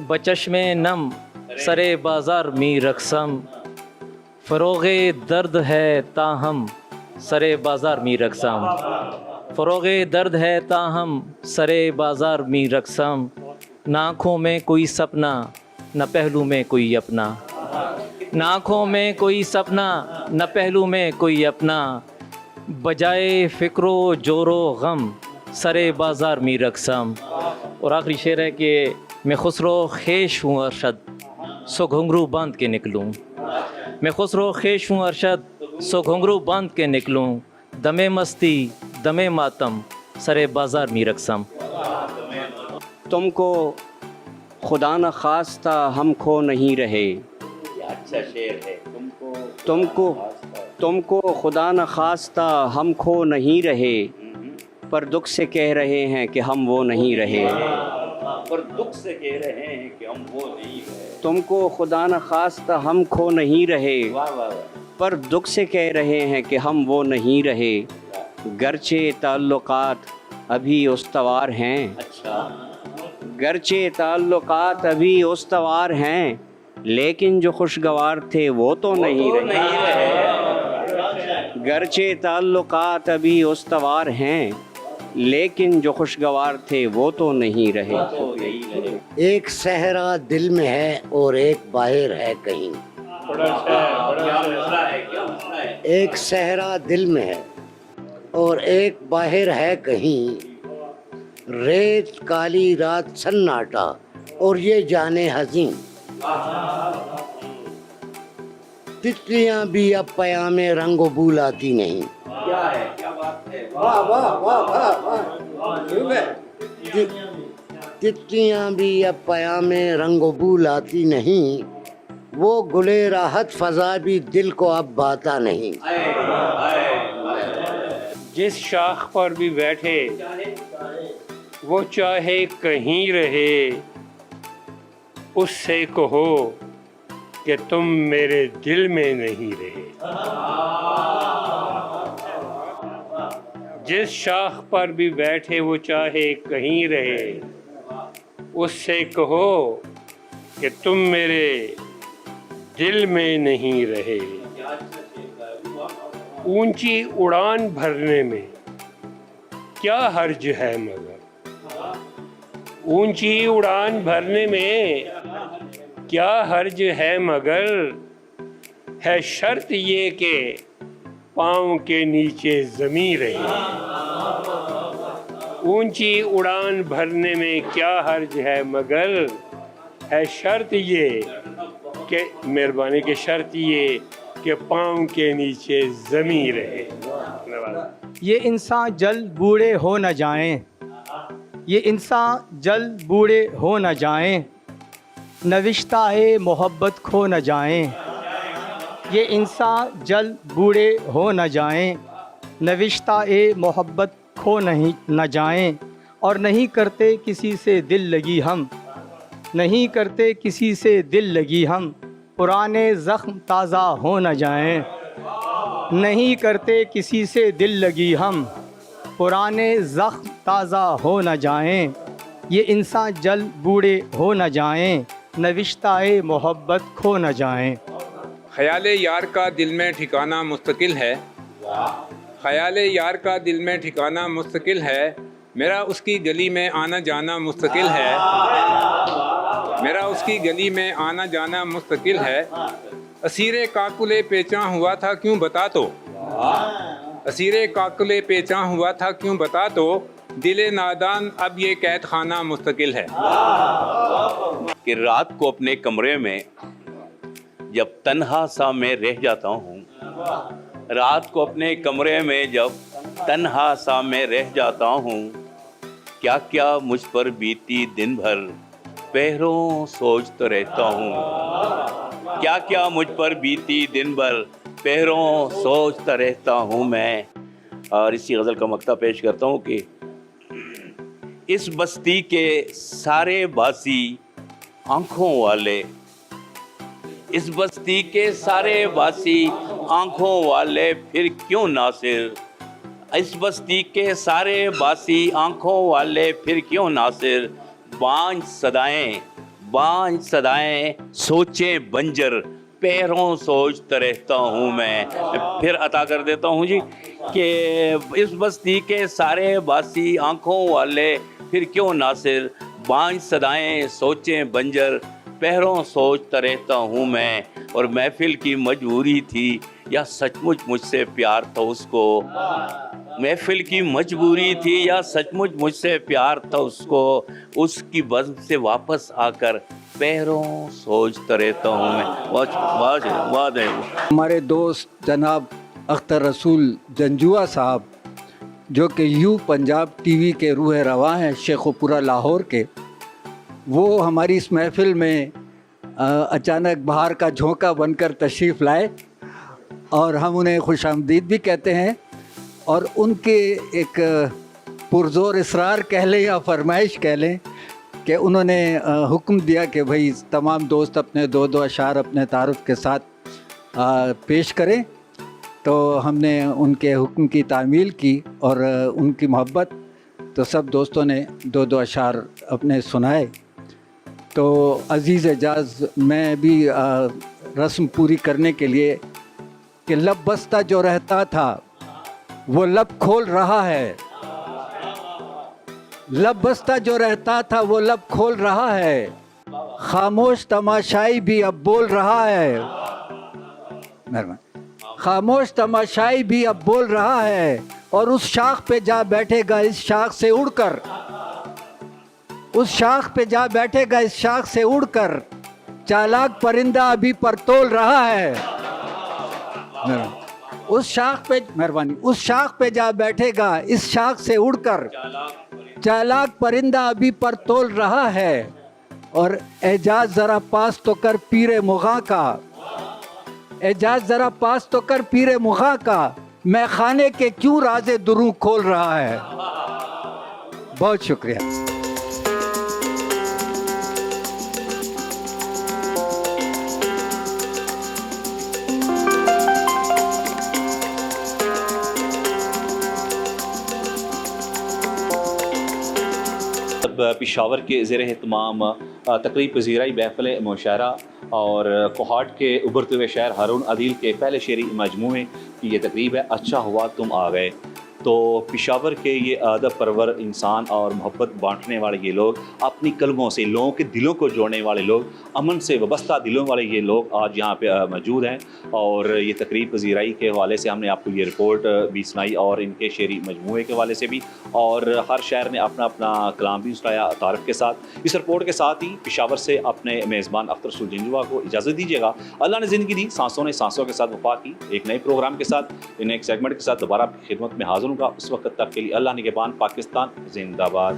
بچشم نم سرے بازار می رقصم فروغ درد ہے تاہم سرے بازار می رقصم فروغ درد ہے تاہم سرے بازار می رقصم نہ آنکھوں میں کوئی سپنا نہ پہلو میں کوئی اپنا نہ آنکھوں میں کوئی سپنا نہ پہلو میں کوئی اپنا بجائے فکر و جور و غم سرے بازار می رقصم. اور آخری شعر ہے کہ میں خسرو خیش ہوں ارشد سو گھنگرو باندھ کے نکلوں میں خسرو خیش ہوں ارشد سو گھنگرو باندھ کے نکلوں دم مستی دم ماتم سرے بازار می رقصم. تم کو خدا نہ خواستہ ہم کھو نہیں رہے تم کو خدا نہ خواستہ ہم کھو نہیں رہے پر دکھ سے کہہ رہے ہیں کہ ہم وہ نہیں رہے تم کو خدا نہ خواستہ ہم کھو نہیں رہے پر دکھ سے کہہ رہے ہیں کہ ہم وہ نہیں رہے گرچہ تعلقات ابھی استوار ہیں گرچہ تعلقات ابھی استوار ہیں لیکن جو خوشگوار تھے وہ تو نہیں رہے گرچہ تعلقات ابھی استوار ہیں لیکن جو خوشگوار تھے وہ تو نہیں رہے. ایک صحرا دل میں ہے اور ایک باہر ہے کہیں ایک صحرا دل میں ہے اور ایک باہر ہے کہیں ریت کالی رات سناٹا اور یہ جانے حزین تتلیاں بھی اب پیام رنگ و بو لاتی نہیں تتلیاں بھی اب پیام رنگ و بو لاتی نہیں وہ گلے راحت فضا بھی دل کو اب باتا نہیں. جس شاخ پر بھی بیٹھے وہ چاہے کہیں رہے اس سے کہو کہ تم میرے دل میں نہیں رہے. جس شاخ پر بھی بیٹھے وہ چاہے کہیں رہے اس سے کہو کہ تم میرے دل میں نہیں رہے. اونچی اڑان بھرنے میں کیا حرج ہے مگر اونچی اڑان بھرنے میں کیا حرج ہے مگر ہے شرط یہ کہ پاؤں کے نیچے زمین رہے. اونچی اڑان بھرنے میں کیا حرج ہے مگر ہے شرط یہ کہ مہربانی کی شرط یہ کہ پاؤں کے نیچے زمین رہے. یہ انسان جلد بوڑھے ہو نہ جائیں یہ انسان جلد بوڑھے ہو نہ جائیں نوشتہ محبت کھو نہ جائیں یہ انسان جلد بوڑھے ہو نہ جائیں نوشتہ محبت کھو نہ جائیں اور نہیں کرتے کسی سے دل لگی ہم نہیں کرتے کسی سے دل لگی ہم پرانے زخم تازہ ہو نہ جائیں نہیں کرتے کسی سے دل لگی ہم پرانے زخم تازہ ہو نہ جائیں یہ انسان جلد بوڑھے ہو نہ جائیں نوشتہ محبت کھو نہ جائیں. خیال یار کا دل میں ٹھکانہ مستقل ہے خیال یار کا دل میں ٹھکانہ مستقل ہے میرا اس کی گلی میں آنا جانا مستقل ہے میرا اس کی گلی میں آنا جانا مستقل ہے. اسیر کاکلے پیچاں ہوا تھا کیوں بتا تو اسیر کاکلے پیچاں ہوا تھا کیوں بتا تو دل نادان اب یہ قید خانہ مستقل ہے. کہ رات کو اپنے کمرے میں جب تنہا سا میں رہ جاتا ہوں رات کو اپنے کمرے میں جب تنہا سا میں رہ جاتا ہوں کیا کیا مجھ پر بیتی دن بھر پہروں سوچتا رہتا ہوں کیا کیا مجھ پر بیتی دن بھر پہروں سوچتا رہتا ہوں میں. اور اسی غزل کا مقطع پیش کرتا ہوں کہ اس بستی کے سارے باسی آنکھوں والے اس بستی کے سارے باسی آنکھوں والے پھر کیوں ناصر اس بستی کے سارے باسی آنکھوں والے پھر کیوں ناصر بانجھ صدائیں سوچیں بنجر پیروں سوچتا رہتا ہوں میں. پھر عطا کر دیتا ہوں جی کہ اس بستی کے سارے باسی آنکھوں والے پھر کیوں ناصر, بانجھ صدائیں سوچیں بنجر پیروں سوچتا رہتا ہوں میں. اور محفل کی مجبوری تھی یا سچ مچ مجھ سے پیار تھا اس کو, محفل کی مجبوری تھی یا سچ مچ مجھ سے پیار تھا اس کو, اس کی بزم سے واپس آ کر پیروں سوچتا رہتا ہوں میں. ہمارے دوست جناب اختر رسول جنجوعہ صاحب جو کہ یو پنجاب ٹی وی کے روح رواں ہیں شیخو پورہ لاہور کے, وہ ہماری اس محفل میں اچانک بہار کا جھونکا بن کر تشریف لائے اور ہم انہیں خوش آمدید بھی کہتے ہیں. اور ان کے ایک پرزور اصرار کہہ لیں یا فرمائش کہہ لیں کہ انہوں نے حکم دیا کہ بھئی تمام دوست اپنے دو اشعار اپنے تعارف کے ساتھ پیش کریں. تو ہم نے ان کے حکم کی تعمیل کی اور ان کی محبت تو سب دوستوں نے دو اشعار اپنے سنائے. تو عزیز اعجاز میں بھی رسم پوری کرنے کے لیے کہ لب بستہ جو رہتا تھا وہ لب کھول رہا ہے, لب بستہ جو رہتا تھا وہ لب کھول رہا ہے, خاموش تماشائی بھی اب بول رہا ہے, خاموش تماشائی بھی اب بول رہا ہے. اور اس شاخ پہ جا بیٹھے گا اس شاخ سے اڑ کر, اس شاخ پہ جا بیٹھے گا اس شاخ سے اڑ کر, چالاک پرندہ ابھی پر تول رہا ہے. اس شاخ پہ مہربانی, اس شاخ پہ جا بیٹھے گا اس شاخ سے اڑ کر, چالاک پرندہ ابھی پر تول رہا ہے. اور اعجاز ذرا پاس تو کر پیر مغاں کا, اعجاز ذرا پاس تو کر پیر مغاں کا, میں خانے کے کیوں راز دروں کھول رہا ہے. بہت شکریہ. پشاور کے زیر اہتمام تقریب پذیرائی محفل مشاعرہ اور کوہاٹ کے ابھرتے ہوئے شاعر ہارون عدیل کے پہلے شعری مجموعے کی یہ تقریب ہے. اچھا ہوا تم آ گئے. تو پشاور کے یہ ادب پرور انسان اور محبت بانٹنے والے یہ لوگ, اپنی کلموں سے لوگوں کے دلوں کو جوڑنے والے لوگ, امن سے وابستہ دلوں والے یہ لوگ آج یہاں پہ موجود ہیں. اور یہ تقریب پذیرائی کے حوالے سے ہم نے آپ کو یہ رپورٹ بھی سنائی اور ان کے شعری مجموعے کے حوالے سے بھی, اور ہر شاعر نے اپنا اپنا کلام بھی سنایا تعارف کے ساتھ. اس رپورٹ کے ساتھ ہی پشاور سے اپنے میزبان اختر رسول جنجوعہ کو اجازت دیجیے گا. اللہ نے زندگی دی, سانسوں نے سانسوں کے ساتھ وفا کی. ایک نئے پروگرام کے ساتھ, نئے ایک سیگمنٹ کے ساتھ دوبارہ خدمت میں حاضر ہوں گا. اس وقت تک کے لیے اللہ نگہبان. پاکستان زندہ باد.